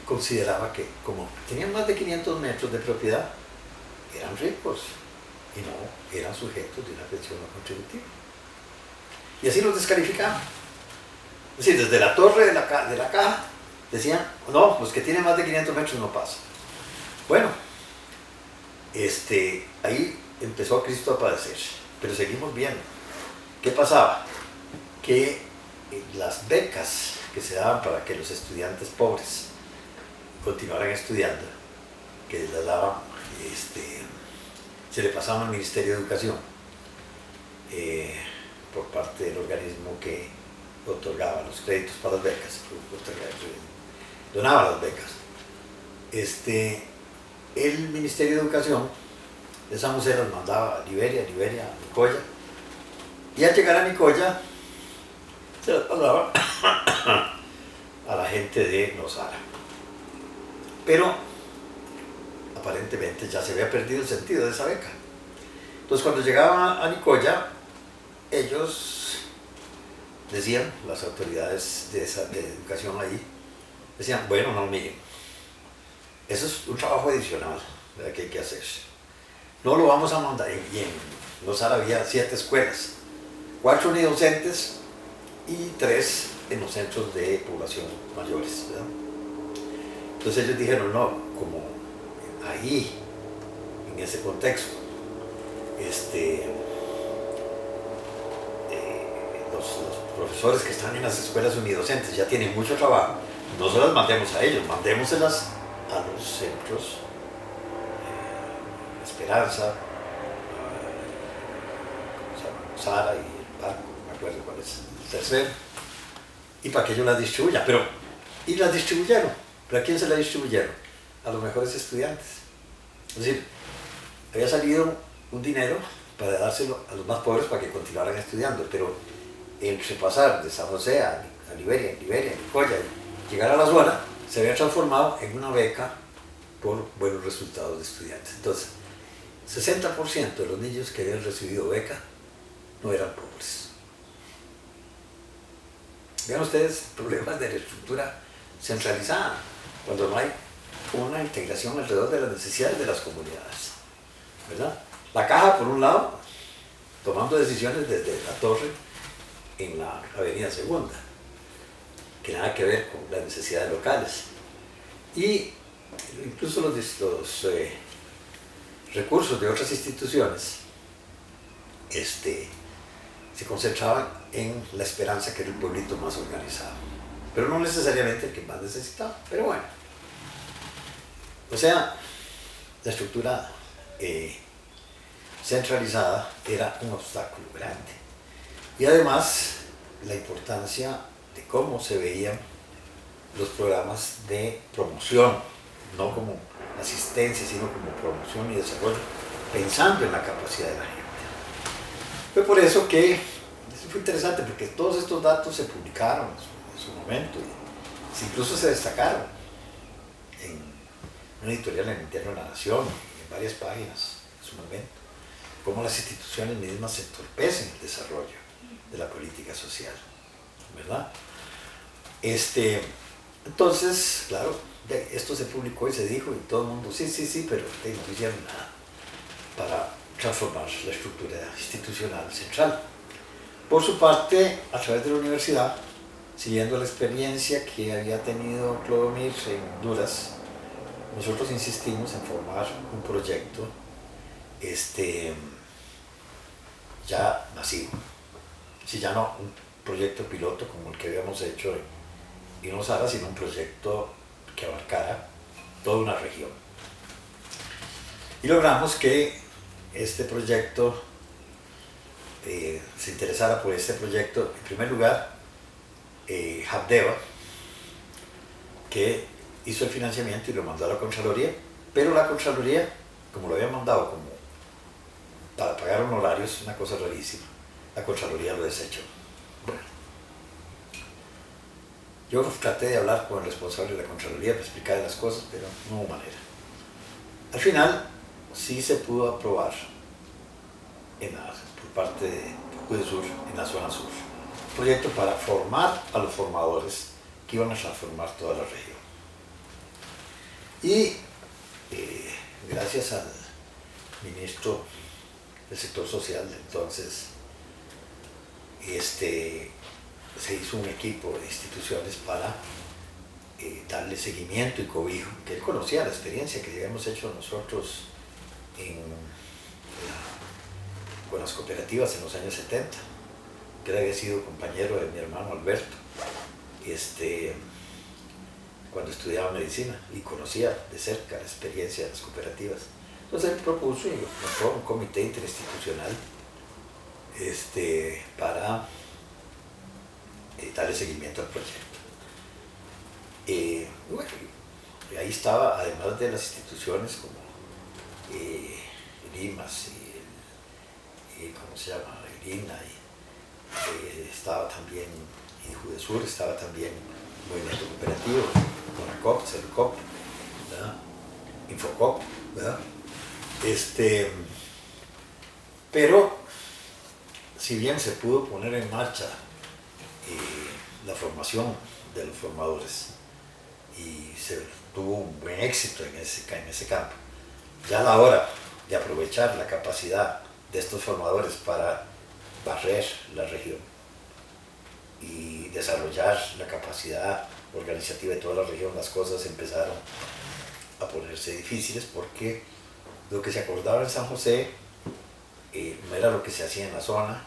consideraba que como tenían más de 500 metros de propiedad, eran ricos y no eran sujetos de una pensión no contributiva. Y así los descalificaban. Es decir, desde la torre de la Caja decían, no, los que tienen más de 500 metros no pasan. Bueno, ahí empezó Cristo a padecer, pero seguimos viendo. ¿Qué pasaba? Que las becas que se daban para que los estudiantes pobres continuaran estudiando, que las daban, se le pasaban al Ministerio de Educación por parte del organismo que otorgaba los créditos para las becas, donaba las becas. El Ministerio de Educación de San José las mandaba a Liberia, a Nicoya, y al llegar a Nicoya se las pasaba a la gente de Nosara. Pero aparentemente ya se había perdido el sentido de esa beca. Entonces cuando llegaban a Nicoya, ellos decían, las autoridades de educación ahí, decían, bueno, no, miren, eso es un trabajo adicional, ¿verdad?, que hay que hacer. No lo vamos a mandar. Y en Nosara había 7 escuelas, 4 unidocentes y 3 en los centros de población mayores, ¿verdad? Entonces ellos dijeron, no, como ahí, en ese contexto, los profesores que están en las escuelas unidocentes ya tienen mucho trabajo, no se las mandemos a ellos, mandémoselas a los centros Esperanza, ¿cómo se llama? Sara y el Parco, no me acuerdo cuál es el tercero, y para que ellos las distribuyan. Y las distribuyeron. ¿Pero a quién se las distribuyeron? A los mejores estudiantes. Es decir, había salido un dinero para dárselo a los más pobres para que continuaran estudiando, pero entre pasar de San José a Liberia, a Nicoya, y llegar a La Zuela, se había transformado en una beca por buenos resultados de estudiantes. Entonces, 60% de los niños que habían recibido beca no eran pobres. Vean ustedes problemas de la estructura centralizada, cuando no hay una integración alrededor de las necesidades de las comunidades, ¿verdad? La caja, por un lado, tomando decisiones desde la torre en la Avenida Segunda, que nada que ver con las necesidades locales. Y incluso los recursos de otras instituciones se concentraban en La Esperanza, que era el pueblito más organizado, pero no necesariamente el que más necesitaba, pero bueno. O sea, la estructura centralizada era un obstáculo grande. Y además, la importancia de cómo se veían los programas de promoción, no como asistencia, sino como promoción y desarrollo, pensando en la capacidad de la gente. Fue por eso que, eso fue interesante, porque todos estos datos se publicaron en su momento, y incluso se destacaron en una editorial en el Interno de la Nación, en varias páginas en su momento, cómo las instituciones mismas entorpecen el desarrollo de la política social, ¿verdad? Entonces, claro, esto se publicó y se dijo, y todo el mundo, sí, pero no hicieron nada para transformar la estructura institucional central. Por su parte, a través de la universidad, siguiendo la experiencia que había tenido Clodomir en Honduras, nosotros insistimos en formar un proyecto ya masivo, si ya no un proyecto piloto como el que habíamos hecho en Inosara, sino un proyecto que abarcara toda una región. Y logramos que este proyecto se interesara por este proyecto, en primer lugar, Habdeba, que hizo el financiamiento y lo mandó a la Contraloría, pero la Contraloría, como lo había mandado como para pagar honorarios, una cosa rarísima, la Contraloría lo desechó. Bueno, yo traté de hablar con el responsable de la Contraloría para explicarle las cosas, pero no hubo manera. Al final, sí se pudo aprobar por parte de Judesur en la zona sur, un proyecto para formar a los formadores que iban a transformar toda la región. Y gracias al ministro del sector social de entonces, se hizo un equipo de instituciones para darle seguimiento y cobijo, que él conocía la experiencia que habíamos hecho nosotros con las cooperativas en los años 70, que él había sido compañero de mi hermano Alberto, cuando estudiaba medicina, y conocía de cerca la experiencia de las cooperativas. Entonces él propuso y montó un comité interinstitucional para darle seguimiento al proyecto. Bueno, ahí estaba, además de las instituciones como el IMAS y ¿cómo se llama? El INA, estaba también Judesur, estaba también el Movimiento Cooperativo, CONACOP, CERCOP, ¿verdad? Infocop, ¿verdad? Pero si bien se pudo poner en marcha la formación de los formadores y se tuvo un buen éxito en ese campo, ya a la hora de aprovechar la capacidad de estos formadores para barrer la región y desarrollar la capacidad organizativa de toda la región, las cosas empezaron a ponerse difíciles, porque lo que se acordaba en San José no era lo que se hacía en la zona,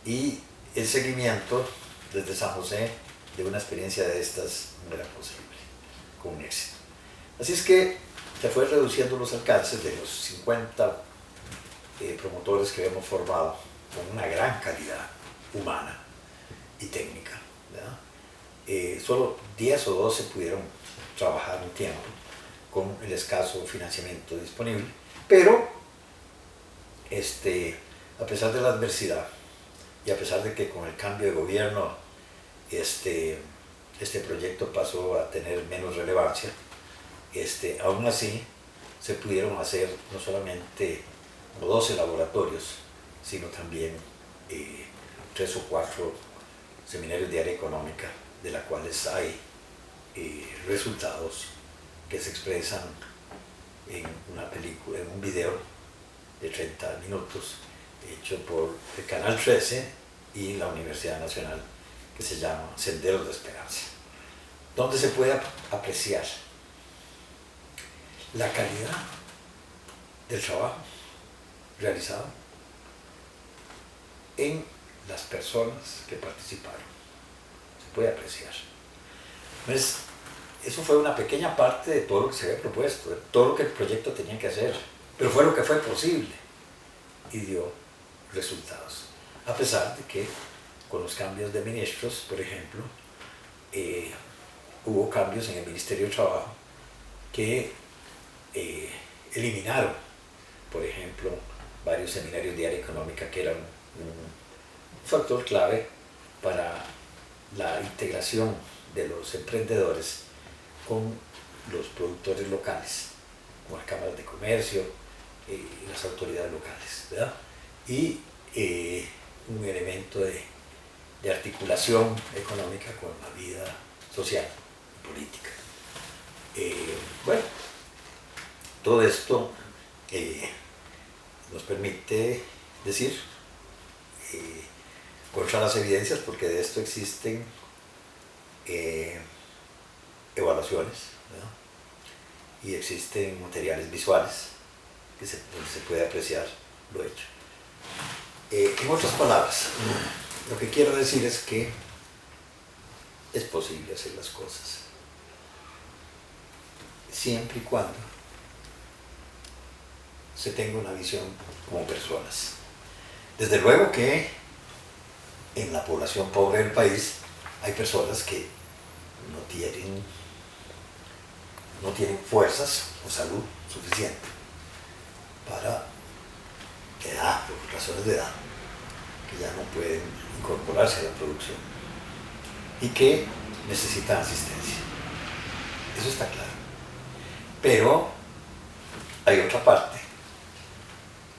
y el seguimiento desde San José de una experiencia de estas no era posible. con éxito. Así es que se fue reduciendo los alcances de los 50 promotores que hemos formado con una gran calidad humana y técnica, ¿verdad? Solo 10 o 12 pudieron trabajar un tiempo con el escaso financiamiento disponible, pero a pesar de la adversidad y a pesar de que con el cambio de gobierno este proyecto pasó a tener menos relevancia, aún así se pudieron hacer no solamente 12 laboratorios, sino también 3 o 4 seminarios de área económica, de las cuales hay resultados que se expresan en una película, en un video de 30 minutos hecho por el Canal 13 y la Universidad Nacional, que se llama Senderos de Esperanza, donde se puede apreciar la calidad del trabajo realizado en las personas que participaron. Se puede apreciar. Entonces, eso fue una pequeña parte de todo lo que se había propuesto, de todo lo que el proyecto tenía que hacer, pero fue lo que fue posible y dio resultados. A pesar de que con los cambios de ministros, por ejemplo, hubo cambios en el Ministerio de Trabajo que eliminaron, por ejemplo, varios seminarios de área económica que eran un factor clave para la integración de los emprendedores con los productores locales, con las cámaras de comercio y las autoridades locales, ¿verdad? Y un elemento de articulación económica con la vida social y política. Bueno, todo esto nos permite decir, contra las evidencias, porque de esto existen evaluaciones, ¿verdad? Y existen materiales visuales donde se puede apreciar lo hecho. En otras palabras, lo que quiero decir es que es posible hacer las cosas siempre y cuando se tenga una visión como personas. Desde luego que en la población pobre del país hay personas que no tienen fuerzas o salud suficiente para edad, por razones de edad, que ya no pueden incorporarse a la producción y que necesitan asistencia. Eso está claro. Pero hay otra parte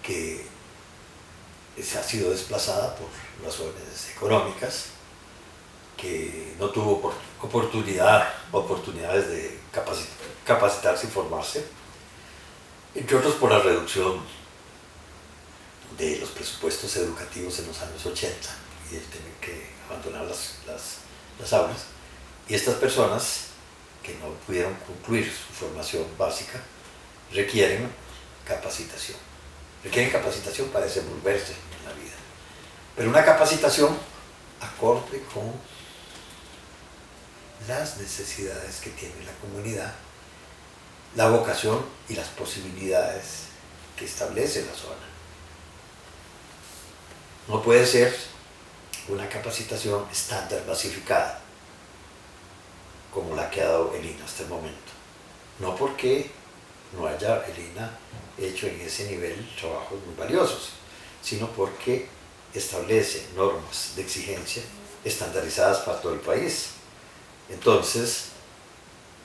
que se ha sido desplazada por razones económicas, que no tuvo oportunidades de capacitarse y formarse, entre otros por la reducción de los presupuestos educativos en los años 80 y el tener que abandonar las aulas. Y estas personas que no pudieron concluir su formación básica requieren capacitación. Requieren capacitación para desenvolverse en la vida. Pero una capacitación acorde con las necesidades que tiene la comunidad, la vocación y las posibilidades que establece la zona. No puede ser una capacitación estándar basificada, como la que ha dado el INA hasta el momento. No porque no haya el INA hecho en ese nivel trabajos muy valiosos, sino porque establece normas de exigencia estandarizadas para todo el país. Entonces,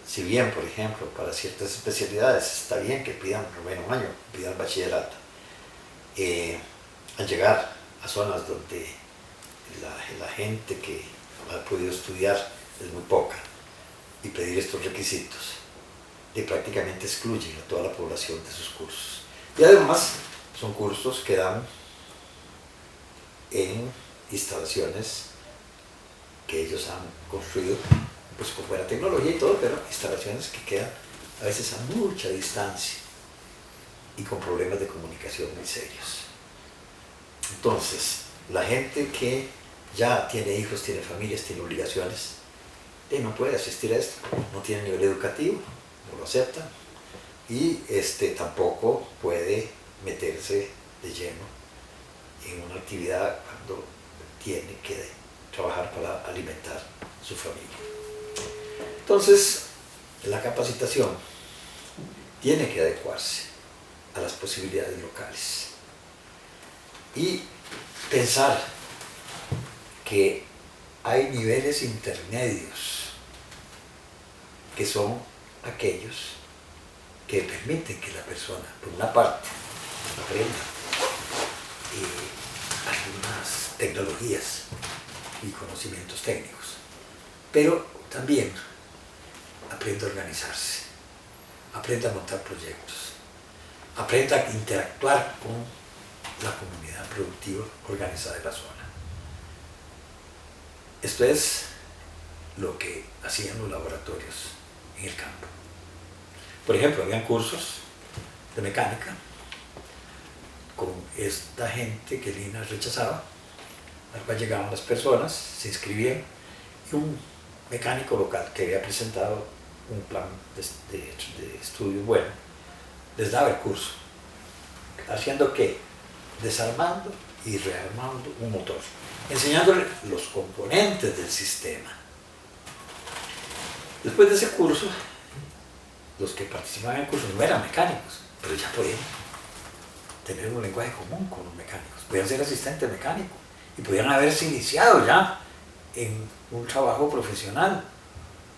si bien, por ejemplo, para ciertas especialidades está bien que pidan por lo menos un año, pidan bachillerato, al llegar a zonas donde la gente que ha podido estudiar es muy poca y pedir estos requisitos, y prácticamente excluyen a toda la población de sus cursos. Y además son cursos que dan en instalaciones que ellos han construido, pues con buena tecnología y todo, pero instalaciones que quedan a veces a mucha distancia y con problemas de comunicación muy serios. Entonces, la gente que ya tiene hijos, tiene familias, tiene obligaciones, no puede asistir a esto, no tiene nivel educativo, no lo aceptan, y tampoco puede meterse de lleno en una actividad cuando tiene que trabajar para alimentar a su familia. Entonces, la capacitación tiene que adecuarse a las posibilidades locales y pensar que hay niveles intermedios que son aquellos que permiten que la persona, por una parte, aprenda algunas tecnologías y conocimientos técnicos, pero también aprenda a organizarse, aprenda a montar proyectos, aprenda a interactuar con la comunidad productiva organizada de la zona. Esto es lo que hacían los laboratorios en el campo. Por ejemplo, habían cursos de mecánica con esta gente que Lina rechazaba, al cual llegaban las personas, se inscribían, y un mecánico local que había presentado un plan de estudio bueno, les daba el curso. ¿Haciendo qué? Desarmando y rearmando un motor, enseñándole los componentes del sistema. Después de ese curso, los que participaban en el curso no eran mecánicos, pero ya podían tener un lenguaje común con los mecánicos, podían ser asistentes mecánicos y podían haberse iniciado ya en un trabajo profesional,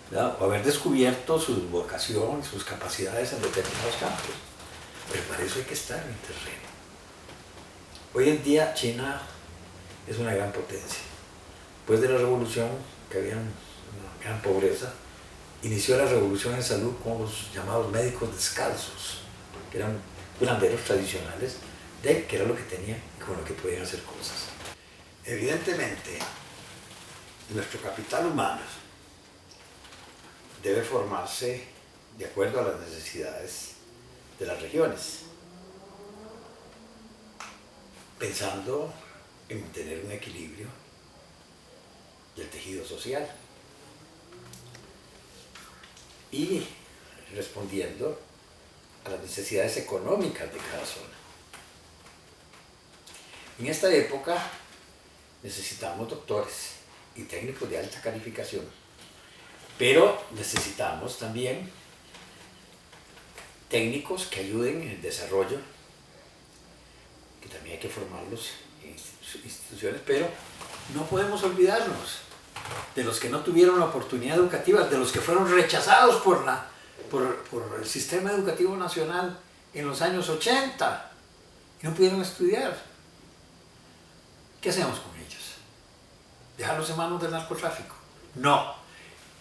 ¿verdad? O haber descubierto su vocación, sus capacidades en determinados campos. Pero para eso hay que estar en el terreno. Hoy en día China es una gran potencia. Después de la revolución, que había una gran pobreza, inició la revolución en salud con los llamados médicos descalzos, que eran curanderos tradicionales, que era lo que tenían y con lo que podían hacer cosas. Evidentemente, nuestro capital humano debe formarse de acuerdo a las necesidades de las regiones, pensando en mantener un equilibrio del tejido social y respondiendo a las necesidades económicas de cada zona. En esta época necesitamos doctores y técnicos de alta calificación, pero necesitamos también técnicos que ayuden en el desarrollo, que también hay que formarlos en instituciones, pero no podemos olvidarnos de los que no tuvieron la oportunidad educativa, de los que fueron rechazados por el sistema educativo nacional en los años 80 y no pudieron estudiar. ¿Qué hacemos con ellos? ¿Dejarlos en manos del narcotráfico? No.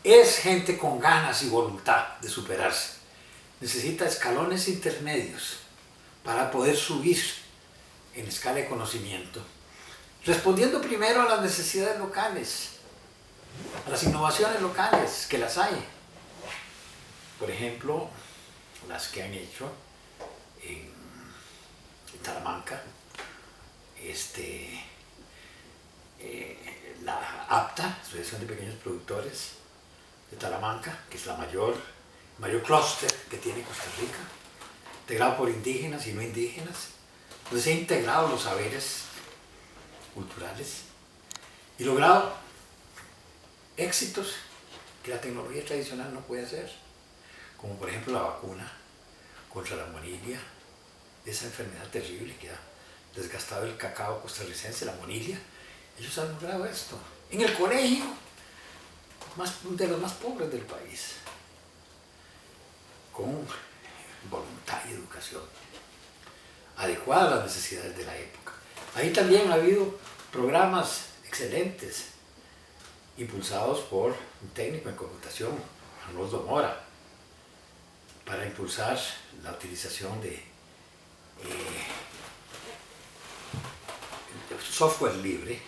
Es gente con ganas y voluntad de superarse. Necesita escalones intermedios para poder subir en escala de conocimiento, respondiendo primero a las necesidades locales, a las innovaciones locales, que las hay. Por ejemplo, las que han hecho en Talamanca, la APTA, Asociación de Pequeños Productores de Talamanca, que es el mayor clúster que tiene Costa Rica, integrado por indígenas y no indígenas, donde se han integrado los saberes culturales y logrado éxitos que la tecnología tradicional no puede hacer, como por ejemplo la vacuna contra la monilia, esa enfermedad terrible que ha desgastado el cacao costarricense, la monilia. Ellos han logrado esto en el colegio de los más pobres del país, con voluntad y educación adecuada a las necesidades de la época. Ahí también ha habido programas excelentes impulsados por un técnico en computación, Arnoldo Mora, para impulsar la utilización de software libre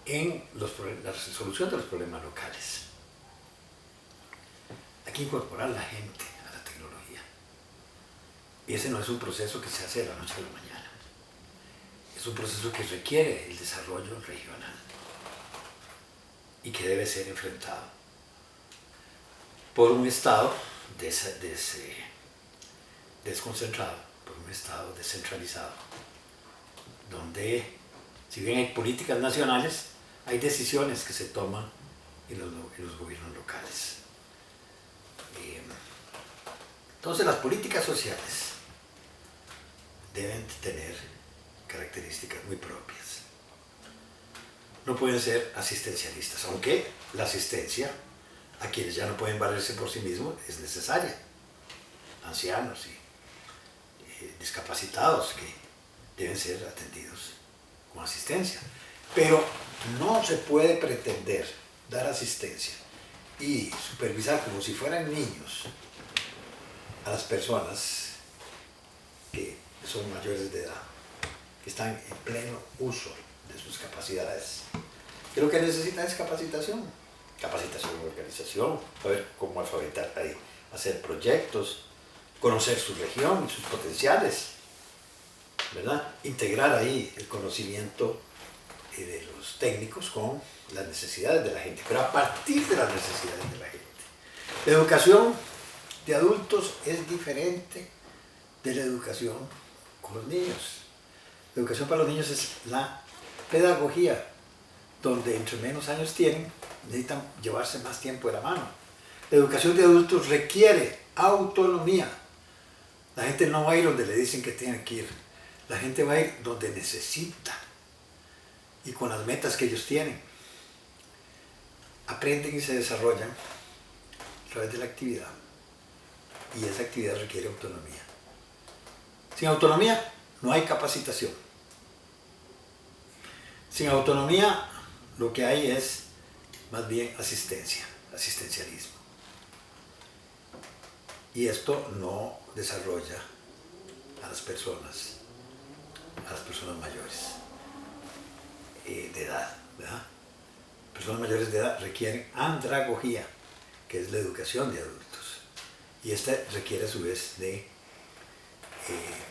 en la resolución de los problemas locales. Hay que incorporar a la gente a la tecnología. Y ese no es un proceso que se hace de la noche a la mañana. Es un proceso que requiere el desarrollo regional. y que debe ser enfrentado por un Estado desconcentrado, por un Estado descentralizado, donde, si bien hay políticas nacionales, hay decisiones que se toman en los gobiernos locales. Entonces, las políticas sociales deben tener características muy propias. No pueden ser asistencialistas, aunque la asistencia a quienes ya no pueden valerse por sí mismos es necesaria. Ancianos y discapacitados que deben ser atendidos con asistencia. Pero no se puede pretender dar asistencia y supervisar como si fueran niños a las personas que son mayores de edad, que están en pleno uso de sus capacidades. Y lo que necesitan es capacitación en organización, saber cómo alfabetar, hacer proyectos, conocer su región y sus potenciales, ¿verdad? Integrar ahí el conocimiento de los técnicos con las necesidades de la gente, pero a partir de las necesidades de la gente. La educación de adultos es diferente de la educación con los niños. La educación para los niños es la pedagogía, donde entre menos años tienen, necesitan llevarse más tiempo de la mano. La educación de adultos requiere autonomía. La gente no va a ir donde le dicen que tiene que ir. La gente va a ir donde necesita y con las metas que ellos tienen. Aprenden y se desarrollan a través de la actividad. Y esa actividad requiere autonomía. Sin autonomía no hay capacitación. Sin autonomía lo que hay es más bien asistencialismo. Y esto no desarrolla a las personas mayores de edad, ¿verdad? Personas mayores de edad requieren andragogía, que es la educación de adultos. Y esta requiere a su vez de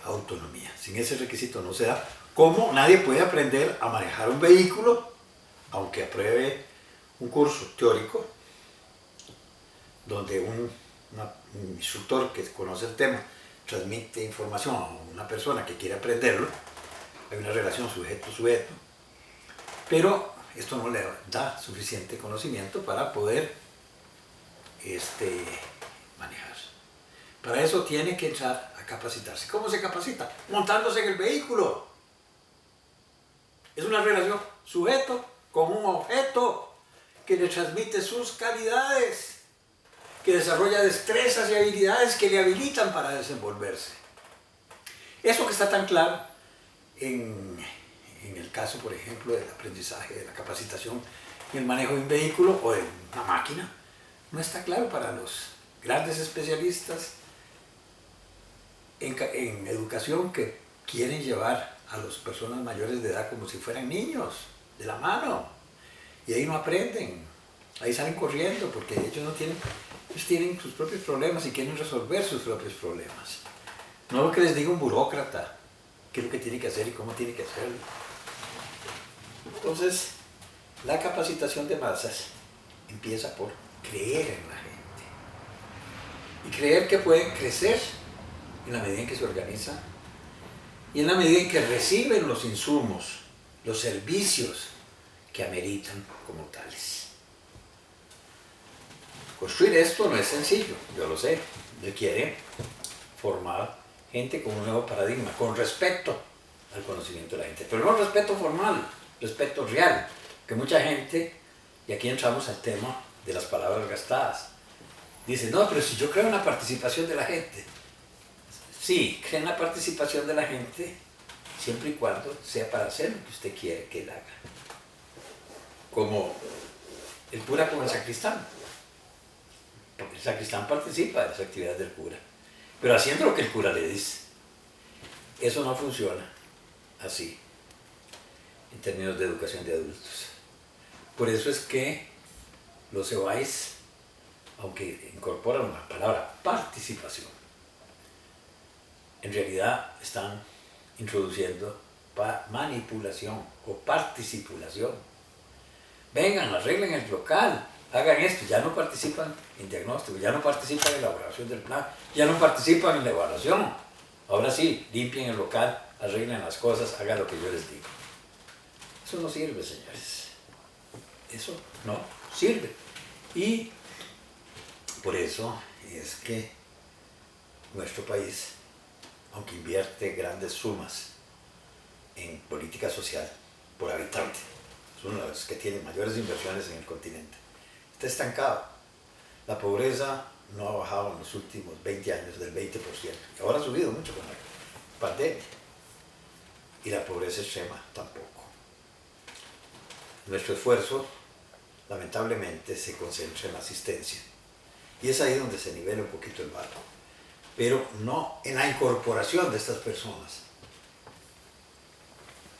autonomía. Sin ese requisito no se da. ¿Cómo? Nadie puede aprender a manejar un vehículo, aunque apruebe un curso teórico, donde un instructor que conoce el tema transmite información a una persona que quiere aprenderlo. Hay una relación sujeto-sujeto, pero esto no le da suficiente conocimiento para poder manejar. Para eso tiene que entrar a capacitarse. ¿Cómo se capacita? Montándose en el vehículo. Es una relación sujeto con un objeto que le transmite sus calidades, que desarrolla destrezas y habilidades que le habilitan para desenvolverse. Eso que está tan claro en el caso, por ejemplo, del aprendizaje, de la capacitación en el manejo de un vehículo o de una máquina, no está claro para los grandes especialistas en educación que quieren llevar a las personas mayores de edad como si fueran niños, de la mano. Y ahí no aprenden, ahí salen corriendo porque ellos tienen sus propios problemas y quieren resolver sus propios problemas. No lo que les diga un burócrata, qué es lo que tiene que hacer y cómo tiene que hacerlo. Entonces, la capacitación de masas empieza por creer en la gente. Y creer que pueden crecer en la medida en que se organizan y en la medida en que reciben los insumos, los servicios que ameritan como tales. Construir esto no es sencillo, yo lo sé. Requiere formar gente con un nuevo paradigma, con respeto al conocimiento de la gente. Pero no respeto formal, respeto real. Que mucha gente, y aquí entramos al tema de las palabras gastadas, dice, no, pero si yo creo en la participación de la gente. Sí, cree en la participación de la gente siempre y cuando sea para hacer lo que usted quiere que él haga. Como el cura con el sacristán. Porque el sacristán participa de las actividades del cura, pero haciendo lo que el cura le dice. Eso no funciona así en términos de educación de adultos. Por eso es que los EOAIs, aunque incorporan la palabra participación, en realidad están introduciendo manipulación o participulación. vengan, arreglen el local, hagan esto, ya no participan en diagnóstico, ya no participan en elaboración del plan, ya no participan en la evaluación. Ahora sí, limpien el local, arreglen las cosas, hagan lo que yo les digo. Eso no sirve, señores. Eso no sirve. Y por eso es que nuestro país, aunque invierte grandes sumas en política social por habitante, es uno de los que tiene mayores inversiones en el continente, está estancado. La pobreza no ha bajado en los últimos 20 años del 20%. Ahora ha subido mucho con la pandemia. Y la pobreza extrema tampoco. Nuestro esfuerzo, lamentablemente, se concentra en la asistencia. Y es ahí donde se nivela un poquito el barco. Pero no en la incorporación de estas personas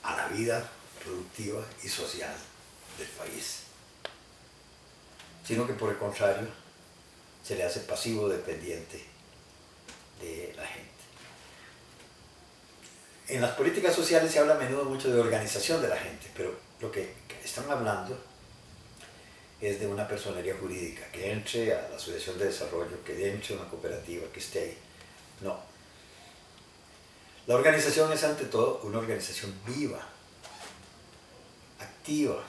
a la vida productiva y social del país, sino que por el contrario se le hace pasivo dependiente de la gente. En las políticas sociales se habla a menudo mucho de organización de la gente, pero lo que están hablando es de una personería jurídica, que entre a la asociación de desarrollo, que entre a una cooperativa, que esté ahí. No. La organización es ante todo una organización viva, activa.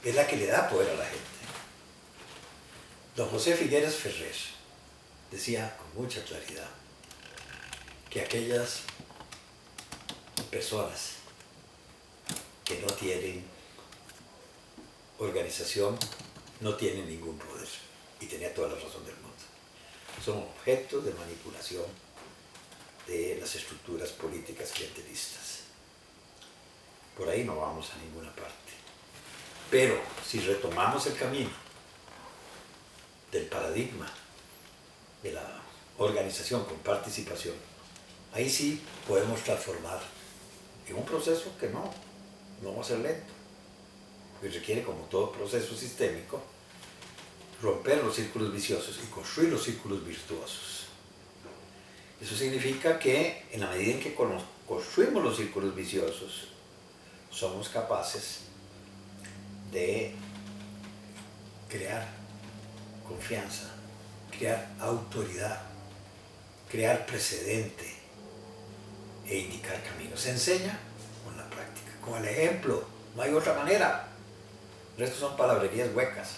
Es la que le da poder a la gente. Don José Figueres Ferrer decía con mucha claridad que aquellas personas que no tienen organización no tienen ningún poder, y tenía toda la razón del mundo. Son objetos de manipulación de las estructuras políticas clientelistas. Por ahí no vamos a ninguna parte. Pero si retomamos el camino del paradigma de la organización con participación, ahí sí podemos transformar en un proceso que no va a ser lento, que requiere, como todo proceso sistémico, romper los círculos viciosos y construir los círculos virtuosos. Eso significa que en la medida en que construimos los círculos viciosos, somos capaces de crear confianza, crear autoridad, crear precedente e indicar caminos. Se enseña con la práctica, con el ejemplo, no hay otra manera. El resto son palabrerías huecas,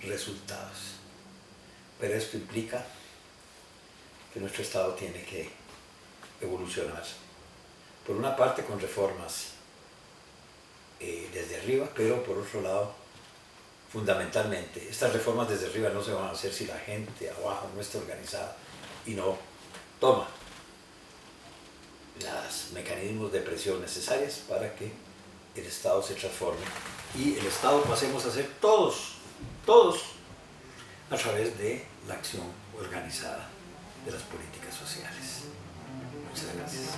resultados. Pero esto implica que nuestro Estado tiene que evolucionar. Por una parte con reformas desde arriba, pero por otro lado, fundamentalmente, estas reformas desde arriba no se van a hacer si la gente abajo no está organizada y no toma los mecanismos de presión necesarios para que el Estado se transforme y el Estado pasemos a ser todos, a través de la acción organizada de las políticas sociales. Muchas gracias.